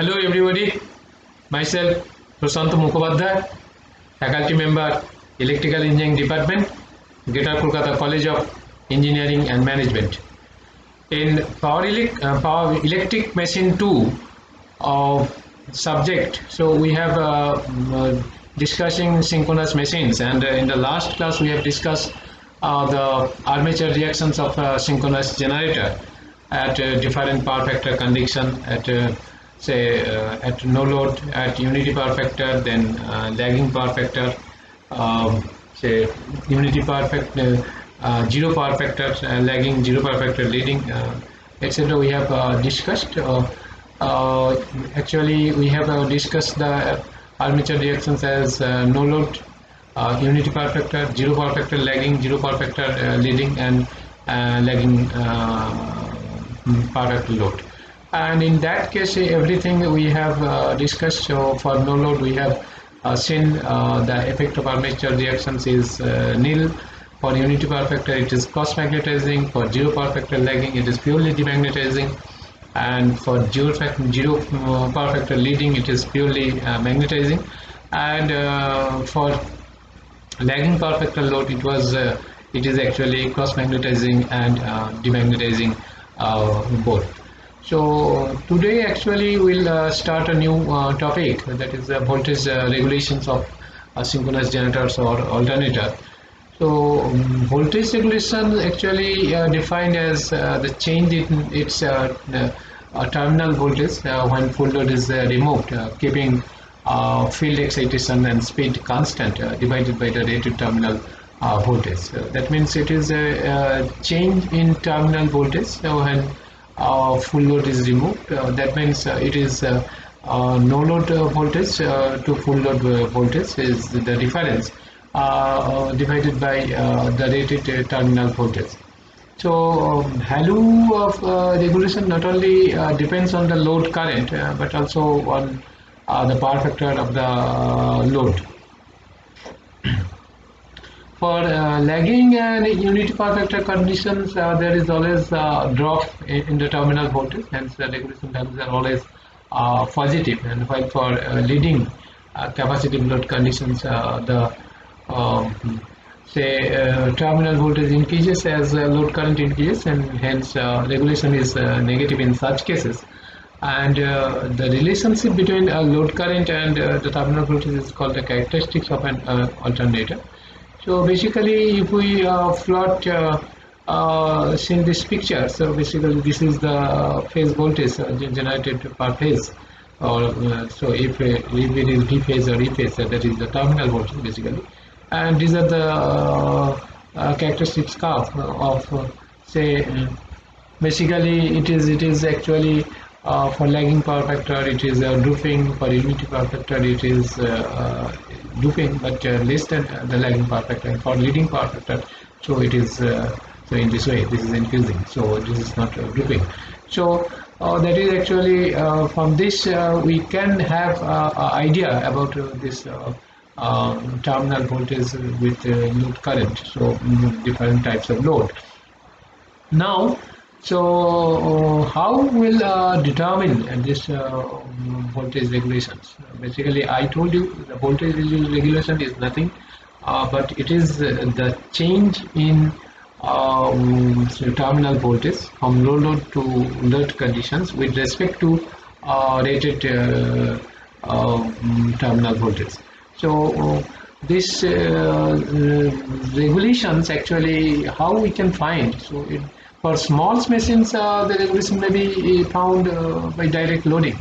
Hello everybody, myself Prashant Mukhopadhyay, faculty member, Electrical Engineering Department, Greater Kolkata College of Engineering and Management. In Power Electric Machine 2 subject, so we have discussing synchronous machines, and in the last class we have discussed the armature reactions of synchronous generator at different power factor condition at at no load, at unity power factor, then lagging power factor, say unity power factor, zero power factor, lagging, zero power factor, leading, etc. We have discussed. Actually, we have discussed the armature reactions as no load, unity power factor, zero power factor, lagging, zero power factor, leading, and lagging power factor load. And in that case, everything we have discussed. So for no load, we have seen the effect of armature reactions is nil. For unity power factor, it is cross magnetizing. For zero power factor lagging, it is purely demagnetizing. And for zero power factor leading, it is purely magnetizing. And for lagging power factor load, it is actually cross magnetizing and demagnetizing both. So today actually we'll start a new topic, that is voltage regulations of synchronous generators or alternator. So voltage regulation actually defined as the change in its terminal voltage when full load is removed, keeping field excitation and speed constant divided by the rated terminal voltage. That means it is a change in terminal voltage when full load is removed. That means it is no load voltage to full load voltage is the difference divided by the rated terminal voltage. So value of regulation not only depends on the load current but also on the power factor of the load. For lagging and unity power factor conditions, there is always a drop in the terminal voltage, hence the regulation values are always positive. And while for leading capacitive load conditions, the terminal voltage increases as load current increases, and hence regulation is negative in such cases. And the relationship between load current and the terminal voltage is called the characteristics of an alternator. So basically, if we plot see this picture, so basically this is the phase voltage generated per phase, or so if it is B phase or E phase, that is the terminal voltage basically. And these are the characteristics curve of basically it is actually for lagging power factor it is drooping. For unity power factor it is drooping but less than the lagging power factor. And for leading power factor, so it is so in this way this is increasing, so this is not drooping. So that is actually from this we can have idea about this terminal voltage with load current, so different types of load. Now, so how will determine this voltage regulations? Basically, I told you the voltage regulation is nothing but it is the change in terminal voltage from low load to load conditions with respect to rated terminal voltage. So this regulations actually how we can find. So for small machines, the regulation may be found by direct loading.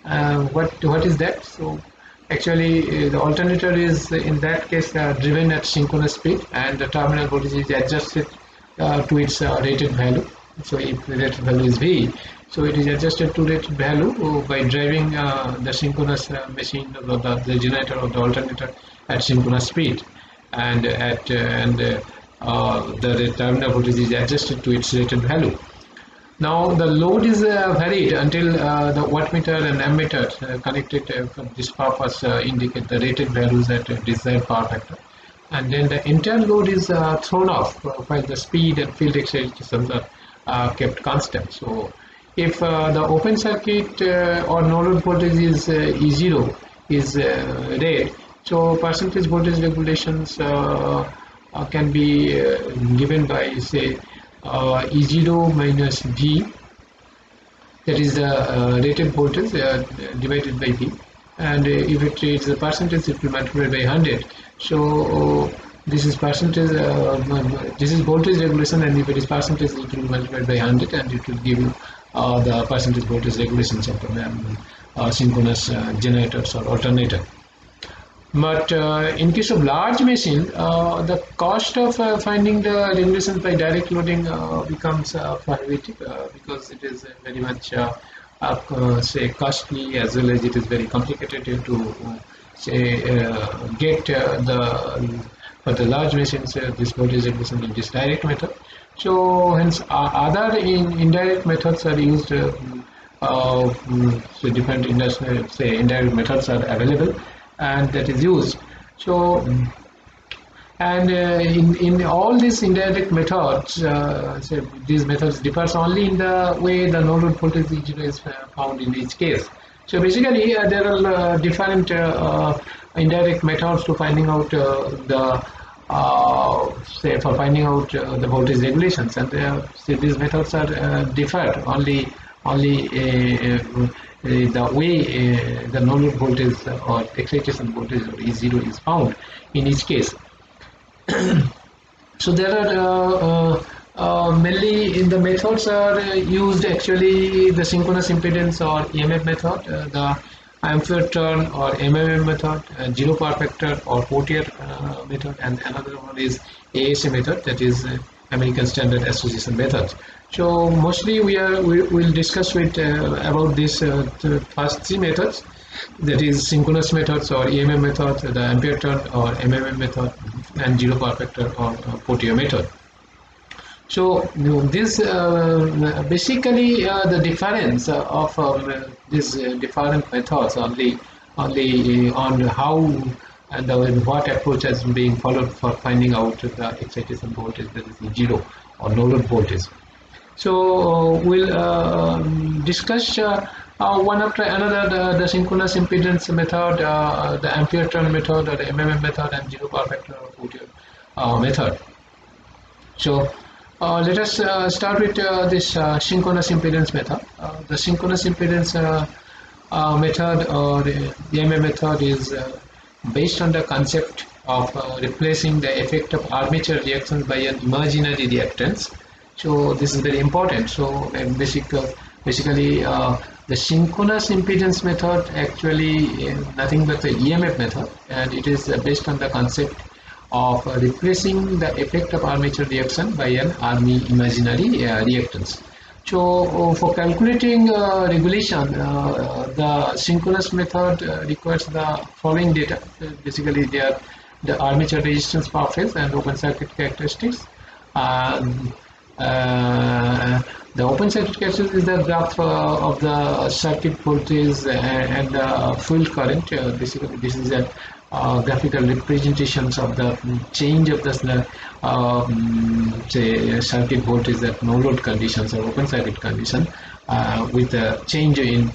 What is that? So actually the alternator is in that case driven at synchronous speed, and the terminal voltage is adjusted to its rated value. So if the rated value is V, so it is adjusted to rated value by driving the synchronous machine or the generator or the alternator at synchronous speed, and the terminal voltage is adjusted to its rated value. Now the load is varied until the wattmeter and ammeter connected for this purpose indicate the rated values at desired power factor, and then the internal load is thrown off while the speed and field excitations are kept constant. So If the open circuit or no load voltage is E0 is red, so percentage voltage regulations can be given by, say, E0 minus V, that is the rated voltage divided by V, and if it is the percentage, it will multiply by 100. So this is percentage, this is voltage regulation, and if it is percentage, it will multiply by 100, and it will give you the percentage voltage regulations of the synchronous generators or alternator. But in case of large machine, the cost of finding the regulations by direct loading becomes prohibitive, because it is very much say costly, as well as it is very complicated to say get the for the large machines this voltage regulation in this direct method. So hence other indirect methods are used. So different industrial, say, indirect methods are available, and that is used. So and in all these indirect methods, so these methods differs only in the way the no load voltage E0 is found in each case. So basically there are different indirect methods to finding out the say for finding out the voltage regulations, and say these methods are differed only the way the no load voltage or excitation voltage or E0 is found in each case. So there are mainly in the methods are used actually the synchronous impedance or EMF method, the ampere turn or MMM method, zero power factor or Portier method, and another one is ASA method, that is American Standard Association method. So mostly we will discuss with about this first three methods, that is synchronous methods or EMM method, the ampere turn or MMM method, and zero power factor or Portier method. So this basically the difference of these different methods only on how and what approach has been being followed for finding out the excitation voltage, that is E0 or no load voltage. So we'll discuss one after another the synchronous impedance method, the ampere turn method or the MMM method, and zero power factor or Portier method. So let us start with this synchronous impedance method. The synchronous impedance method or the EMM method is based on the concept of replacing the effect of armature reactions by an imaginary reactance. So this is very important. So basically the synchronous impedance method actually nothing but the EMF method, and it is based on the concept of replacing the effect of armature reaction by an imaginary reactance. So for calculating regulation, the synchronous method requires the following data. Basically they are the armature resistance per phase and open circuit characteristics. The open circuit characteristics is the graph of the circuit voltage and the field current. Basically this is a graphical representations of the change of the say circuit voltage at no load conditions or open circuit condition with a change in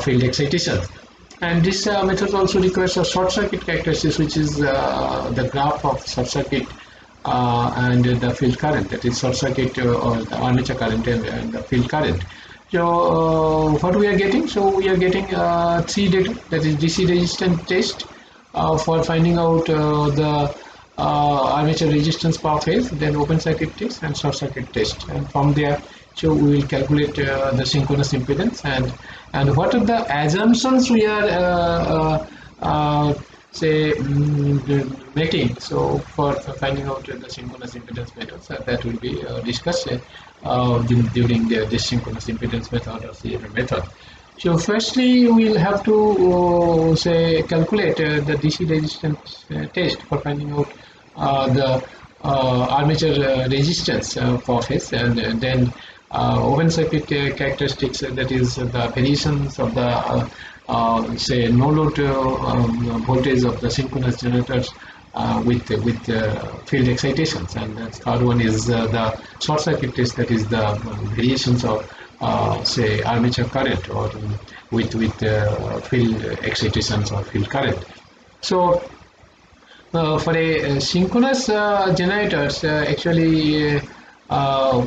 field excitation. And this method also requires a short circuit characteristics, which is the graph of short circuit and the field current, that is short circuit or the armature current and the field current. So what we are getting? So we are getting three data, that is DC resistance test for finding out the armature resistance per phase, then open circuit test and short circuit test, and from there so we will calculate the synchronous impedance and what are the assumptions we are say making. So for finding out the synchronous impedance methods that will be discussed during this synchronous impedance method or CMM method. So firstly we'll have to say calculate the DC resistance test for finding out the armature resistance per phase, and then open circuit characteristics, that is the variations of the say no load voltage of the synchronous generators with field excitations, and the third one is the short circuit test, that is the variations of say armature current, or with field excitations or field current. So for a synchronous generators, actually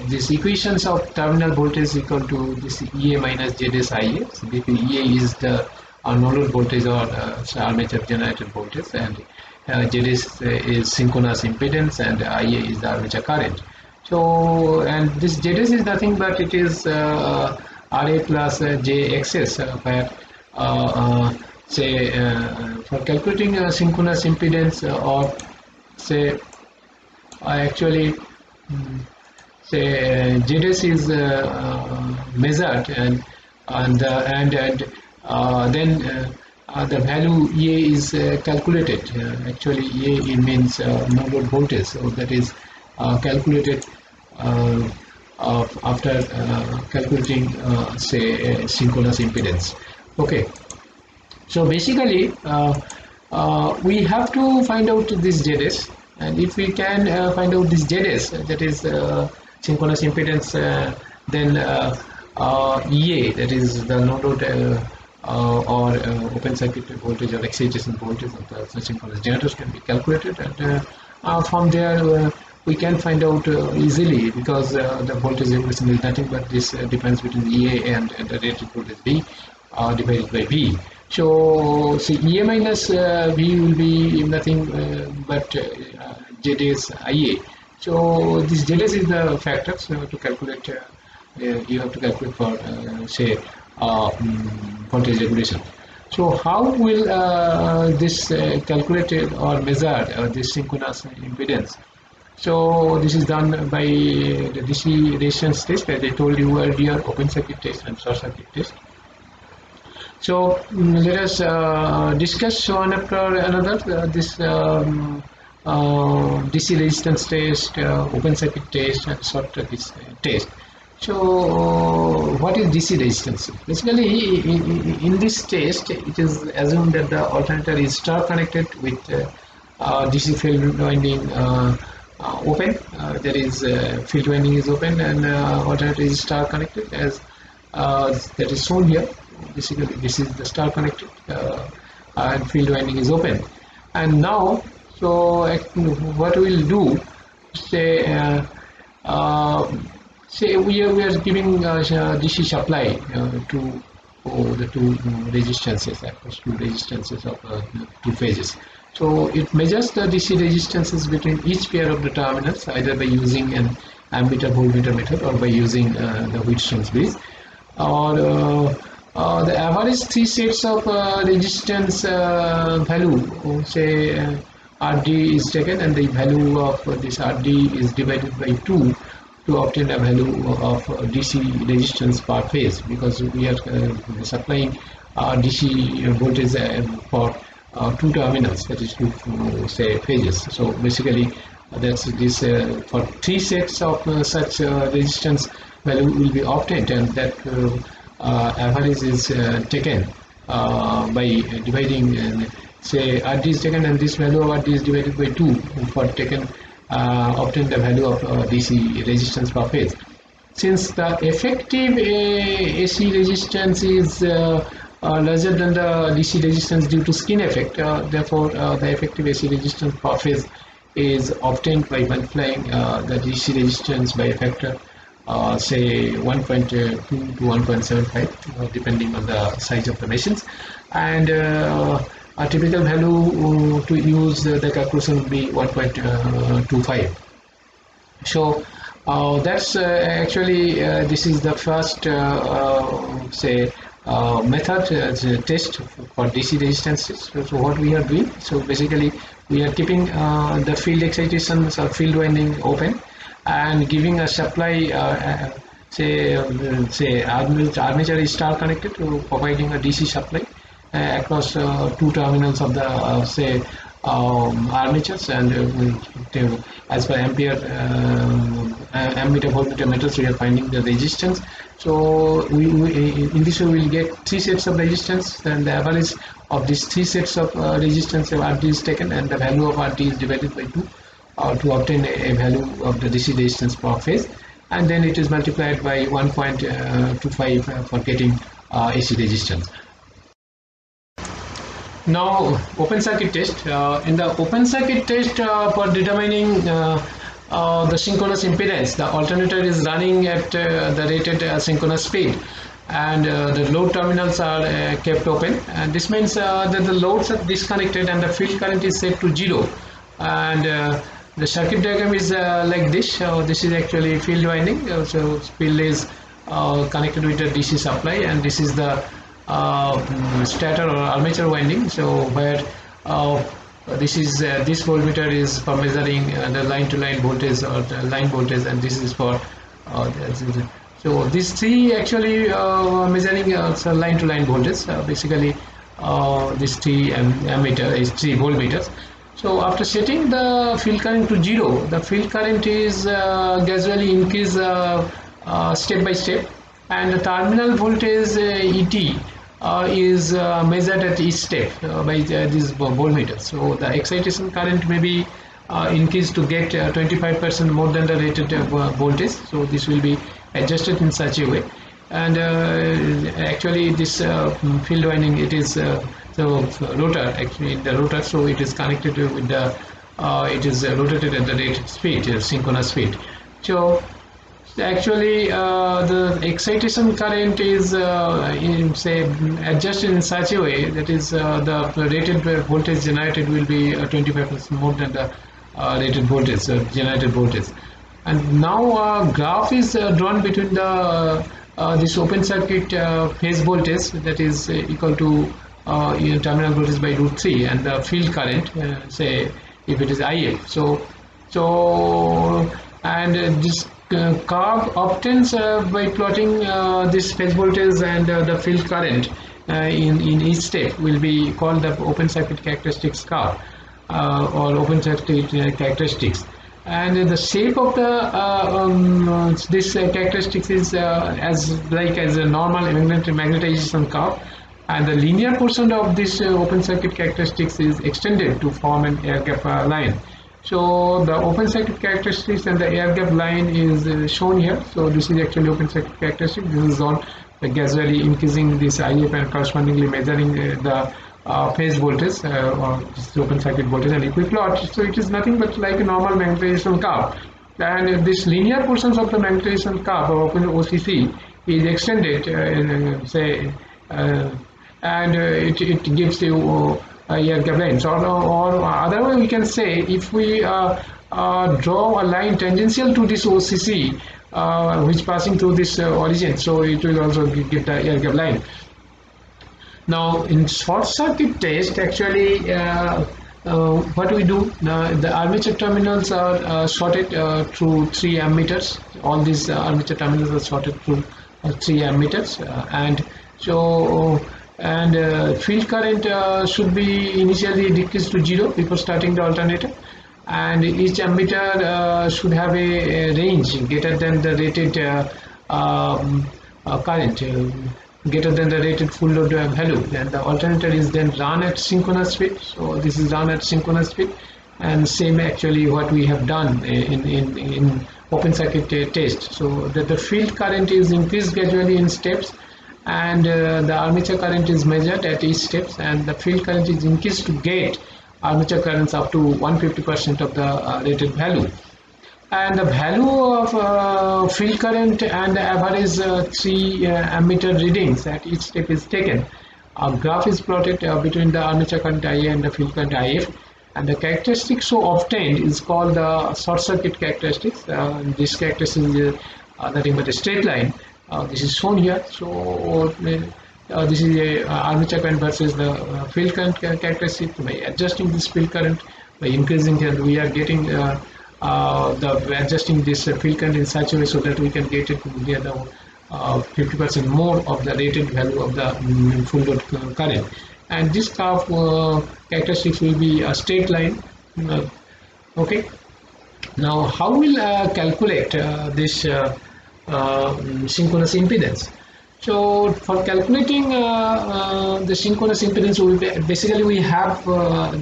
these equations of terminal voltage equal to this EA minus ZS IA. So EA is the no load voltage, or armature generated voltage, and ZS is synchronous impedance, and IA is the armature current. So, and this ZS is nothing but it is RA plus JXS, where say for calculating synchronous impedance, or say actually say ZS is measured, and then the value EA is calculated. Actually EA means no load voltage, so that is calculated after calculating say synchronous impedance. Okay, so basically we have to find out this ZS, and if we can find out this ZS, that is synchronous impedance, then EA, that is the no load or open circuit voltage or excitation voltage of the synchronous generators, can be calculated, and from there we can find out easily, because the voltage equation is nothing but this difference between EA and the rated voltage V divided by V. So EA minus V will be nothing but ZS IA. So this ZS is the factor. So to calculate, you have to calculate for say voltage regulation. So how will this calculated or measured this synchronous impedance? So this is done by the DC resistance test, as I told you earlier, open circuit test and short circuit test. So let us discuss one after another this DC resistance test, open circuit test, and short circuit test. So what is DC resistance? Basically, in this test, it is assumed that the alternator is star connected with DC field winding open. There is field winding is open, and alternator is star connected, as that is shown here. Basically, this is the star connected, and field winding is open. And now, so what we will do, say say we are giving DC supply to the two resistances, across two resistances of two phases. So it measures the DC resistances between each pair of the terminals, either by using an ammeter voltmeter method, or by using the Wheatstone's bridge, or the average three sets of resistance value, say RD is taken, and the value of this RD is divided by 2 to obtain a value of DC resistance per phase, because we are supplying DC voltage for two terminals, that is two say phases. So basically that's this for three sets of such resistance value will be obtained, and that average is taken by dividing say RD is taken, and this value of RD is divided by 2 for taken obtain the value of DC resistance per phase. Since the effective AC resistance is larger than the DC resistance due to skin effect, therefore the effective AC resistance per phase is obtained by multiplying the DC resistance by a factor say 1.2 to 1.75 depending on the size of the machines, and a typical value to use the calculation would be 1.25. So that's actually this is the first say method test for DC resistance. So what we are doing, so basically we are keeping the field excitations or field winding open, and giving a supply say armature is star connected, to providing a DC supply across two terminals of the say armatures, and as per ampere ammeter voltmeter methods we are finding the resistance. So we in this way we will get three sets of resistance, and the average of these three sets of resistance RD is taken, and the value of RD is divided by 2 to obtain a value of the DC resistance per phase. and then it is multiplied by 1.25 for getting AC resistance. Now open circuit test. In the open circuit test, for determining the synchronous impedance, the alternator is running at the rated synchronous speed, and the load terminals are kept open, and this means that the loads are disconnected and the field current is set to 0, and the circuit diagram is like this. This is actually field winding. So field is connected with the DC supply, and this is the stator or armature winding. So where this is this voltmeter is for measuring the line to line voltage or the line voltage, and this is for so these three actually measuring line to line voltage. Basically this 3 ammeter is 3 voltmeters. So after setting the field current to 0, the field current is gradually increase step by step, and the terminal voltage ET is measured at each step by this voltmeter. So the excitation current may be increased to get 25% more than the rated voltage. So this will be adjusted in such a way, and actually this field winding, it is the rotor, actually in the rotor, so it is connected with the it is rotated at the rated speed, synchronous speed. So actually the excitation current is say adjusted in such a way that is the rated voltage generated will be 25% more than the rated voltage, generated voltage. And now graph is drawn between the this open circuit phase voltage, that is equal to terminal voltage by √3, and the field current, say if it is IF. So and this curve obtains by plotting this phase voltage and the field current in each step will be called the open circuit characteristics curve or open circuit characteristics. And the shape of the this characteristics is as a normal magnetization curve, and the linear portion of this open circuit characteristics is extended to form an air gap line. So the open circuit characteristics and the air gap line is shown here. So this is actually open circuit characteristic. This is on gradually increasing this IF and correspondingly measuring the phase voltage or this open circuit voltage. And if we plot, so it is nothing but like a normal magnetization curve, and this linear portions of the magnetization curve or open OCC is extended say and it gives you air gap lines, or other way we can say, if we draw a line tangential to this OCC which passing through this origin, so it will also give the air gap line. Now in short circuit test, actually what we do, the armature terminals are shorted through 3 ammeters. All these armature terminals are shorted through 3 ammeters, and so field current should be initially decreased to 0 before starting the alternator, and each ammeter should have a range greater than the rated current, greater than the rated full load value, and the alternator is then run at synchronous speed. So this is run at synchronous speed, and same actually what we have done in open circuit test, so that the field current is increased gradually in steps, and the armature current is measured at each steps, and the field current is increased to get armature currents up to 150% of the rated value. And the value of field current and the average 3 ammeter readings at each step is taken. A graph is plotted between the armature current IA and the field current IF, and the characteristic so obtained is called the short circuit characteristics. This characteristic is nothing but a straight line. This is shown here. So this is a armature current versus the field current characteristic. By adjusting this field current, by increasing, and we are getting adjusting this field current in such a way so that we can get it near the 50% more of the rated value of the full load current. And this curve characteristics will be a straight line. Okay. Now, how will calculate this synchronous impedance? So for calculating the synchronous impedance, basically we have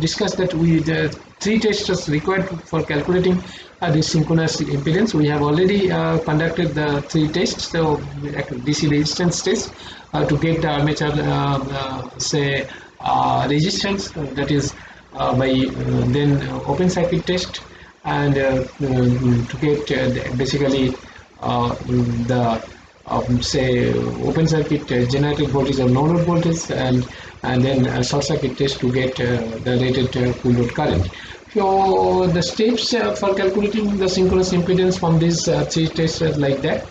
discussed that the three tests required for calculating the synchronous impedance. We have already conducted the three tests. So DC resistance test to get the armature say resistance, that is by then open circuit test, and to get basically the say open circuit generated voltage or no load voltage, and then a short circuit test to get the rated full load current. So the steps for calculating the synchronous impedance from these three tests are like that.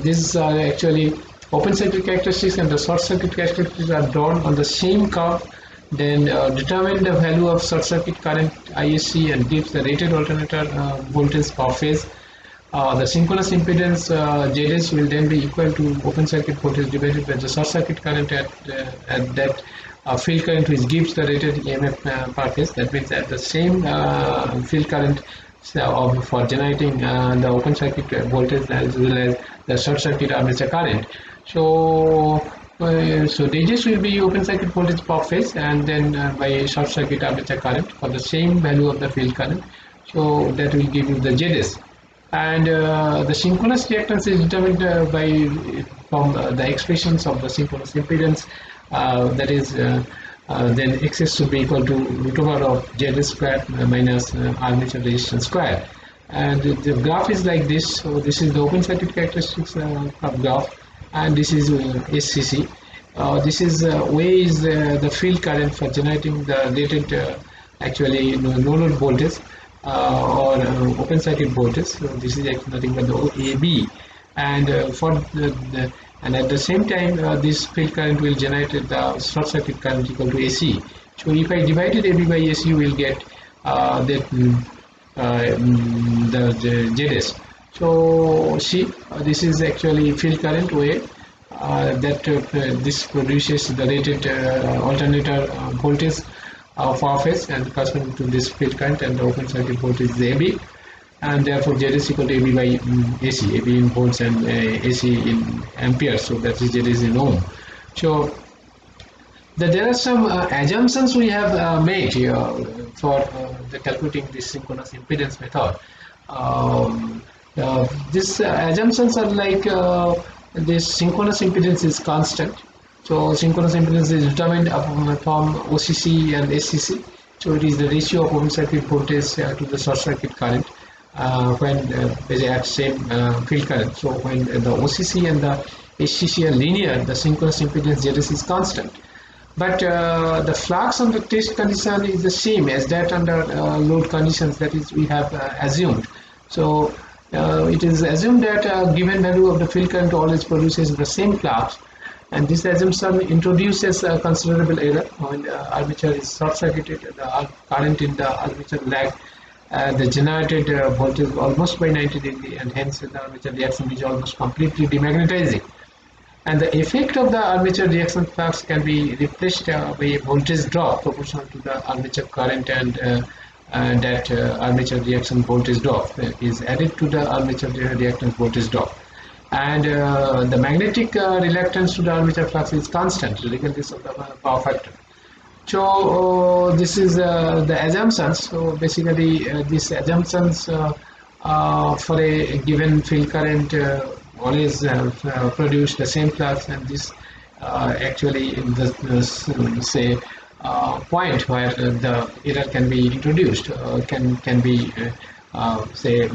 These are actually open circuit characteristics and the short circuit characteristics are drawn on the same curve. Then determine the value of short circuit current ISC and gives the rated alternator voltage per phase. The synchronous impedance ZS will then be equal to open circuit voltage divided by the short circuit current at that field current, which gives the rated EMF per phase. That means at the same field current for generating the open circuit voltage as well as the short circuit armature current. So DGS will be open circuit voltage per phase, and then by short circuit armature current for the same value of the field current. So that will give you the ZS. And the synchronous reactance is determined from the expressions of the synchronous impedance, that is then XS should be equal to root over of ZS square minus armature resistance square. And the graph is like this. So this is the open circuit characteristics of graph, and this is SCC. This is way is the field current for generating the rated actually no load voltage or open circuit voltage. So this is actually nothing but the AB, and and at the same time this field current will generate the short circuit current equal to AC. So if I divided AB by AC, you will get the ZS. So see, this is actually field current way that this produces the rated alternator voltage for phase and corresponding to this field current, and the open circuit voltage is AB, and therefore ZS equal to AB by AC, AB in volts and AC in amperes. So that is ZS in ohm. So there are some assumptions we have made here for the calculating this synchronous impedance method. These assumptions are like this synchronous impedance is constant. So synchronous impedance is determined from OCC and SCC. So it is the ratio of open circuit voltage to the short circuit current when they at same field current. So when the OCC and the SCC are linear, the synchronous impedance ZS is constant. But the flux under test condition is the same as that under load conditions, that is we have assumed. So it is assumed that given value of the field current always produces the same flux, and this assumption introduces a considerable error. When the armature is short circuited, the current in the armature lag the generated voltage almost by 90 degree, and hence the armature reaction is almost completely demagnetizing. And the effect of the armature reaction flux can be replaced by a voltage drop proportional to the armature current, and that armature reaction voltage drop is added to the armature reactance voltage drop. And the magnetic reluctance to the armature flux is constant regardless of the power factor. So this is the assumptions. So basically these assumptions for a given field current always produce the same flux, and this actually in the say point where the error can be introduced can be say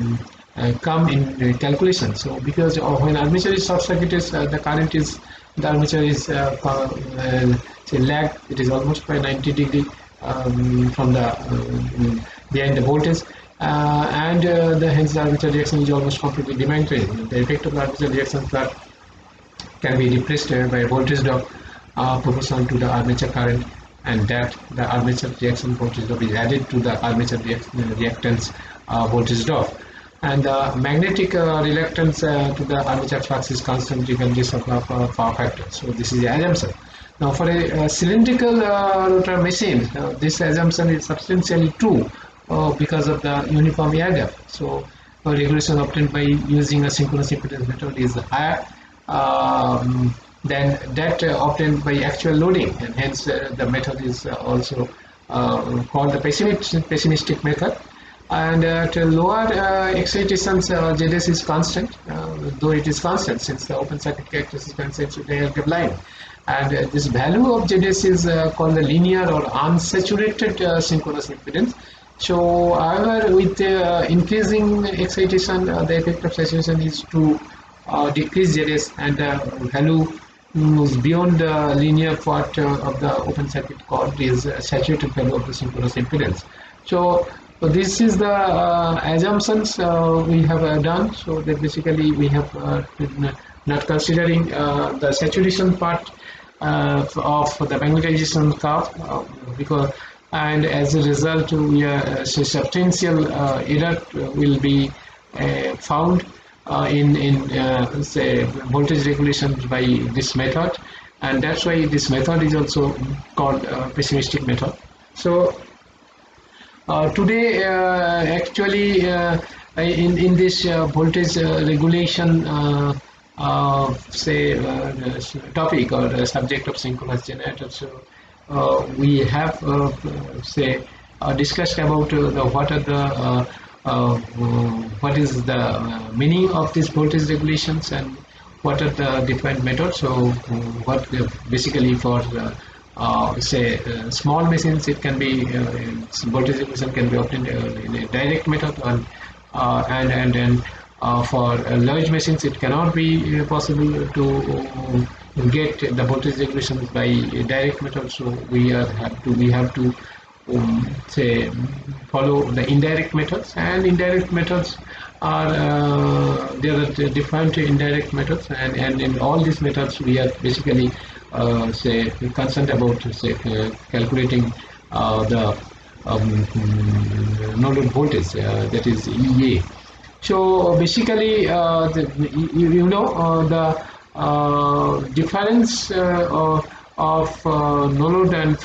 come in calculation. So because when armature is short circuited, the current is the armature is say lag, it is almost by 90 degree from the behind the voltage, and hence the armature reaction is almost completely demagnetizing. The effect of the armature reaction flux can be replaced by a voltage drop proportional to the armature current, and that the armature reaction voltage drop is added to the armature reactance voltage drop. And the magnetic reluctance to the armature flux is constant regardless of power factor. So this is the assumption. Now for a cylindrical rotor machine, this assumption is substantially true because of the uniform air gap. So regulation obtained by using a synchronous impedance method is higher, than that obtained by actual loading, and hence the method is also called the pessimistic method. And at lower excitations, ZS is constant, though it is constant since the open circuit characteristic consists with the air gap line. And this value of ZS is called the linear or unsaturated synchronous impedance. So, however, with increasing excitation, the effect of saturation is to decrease ZS, and the value is beyond the linear part of the open circuit chord is saturated value of the synchronous impedance. So this is the assumptions we have done. So that basically we have not considering the saturation part of the magnetization curve, because, and as a result we are substantial error will be found in say voltage regulation by this method, and that's why this method is also called pessimistic method. So today actually in this voltage regulation say topic or subject of synchronous generator, so we have say discussed about what are the what is the meaning of these voltage regulations and what are the different methods. So what basically for say small machines it can be voltage regulation can be obtained in a direct method, and then for large machines it cannot be possible to get the voltage regulations by direct method. So we have to say follow the indirect methods, and indirect methods are there are different indirect methods, and in all these methods we are basically say concerned about say calculating the no load voltage, that is EA. So basically the difference of no load and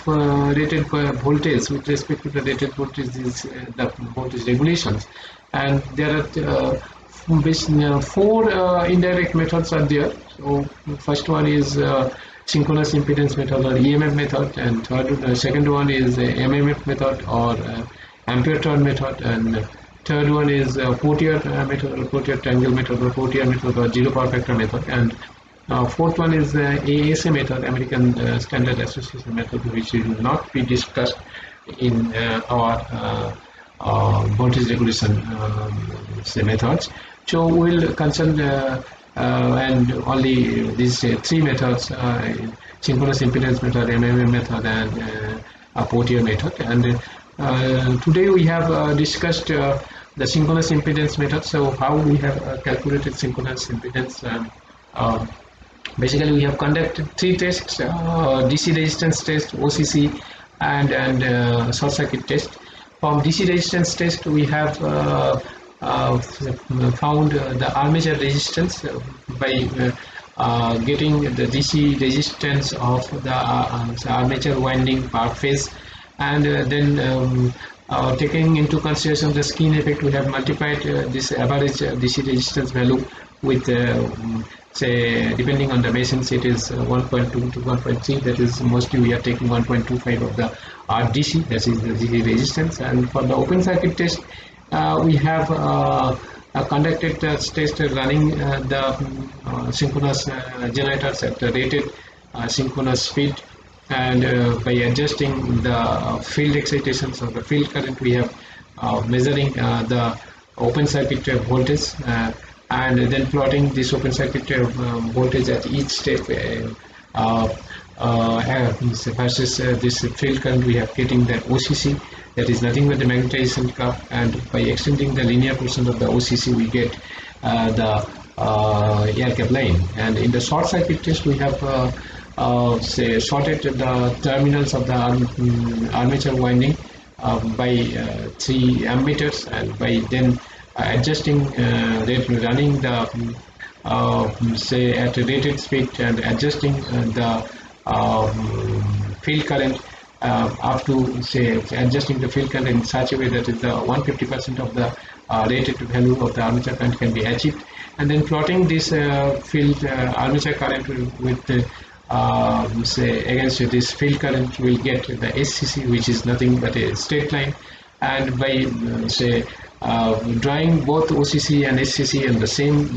rated voltage with respect to the rated voltage is the voltage regulations, and there are four indirect methods are there. So first one is synchronous impedance method or EMF method, and second one is MMF method or ampere turn method, and third one is Portier method or Portier triangle method or Portier method or zero power factor method, and fourth one is ASA method, American Standard Association method, which will not be discussed in our voltage regulation say methods. So we will concern and only these three methods: synchronous impedance method, MMM method, and Portier method. And today we have discussed the synchronous impedance method. So how we have calculated synchronous impedance. Basically, we have conducted three tests: DC resistance test, OCC, and short circuit test. From DC resistance test, we have found the armature resistance by getting the DC resistance of the armature winding per phase, and then taking into consideration the skin effect, we have multiplied this average DC resistance value with say depending on the machines it is 1.2 to 1.3, that is mostly we are taking 1.25 of the RDC, that is the DC resistance. And for the open circuit test we have conducted test running the synchronous generators at the rated synchronous speed, and by adjusting the field excitations or the field current we have measuring the open circuit voltage, and then plotting this open circuit voltage at each step versus this field current. We have getting the OCC, that is nothing but the magnetization curve, and by extending the linear portion of the OCC we get the air gap line. And in the short circuit test we have say shorted the terminals of the armature winding by 3 ammeters, and by then adjusting running the say at a rated speed and adjusting the field current up to say adjusting the field current in such a way that is the 150% of the rated value of the armature current can be achieved. and then plotting this field armature current with say against this field current, will get the SCC, which is nothing but a straight line. And by say drawing both OCC and SCC in the same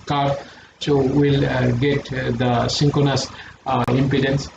curve, so we'll get the synchronous impedance.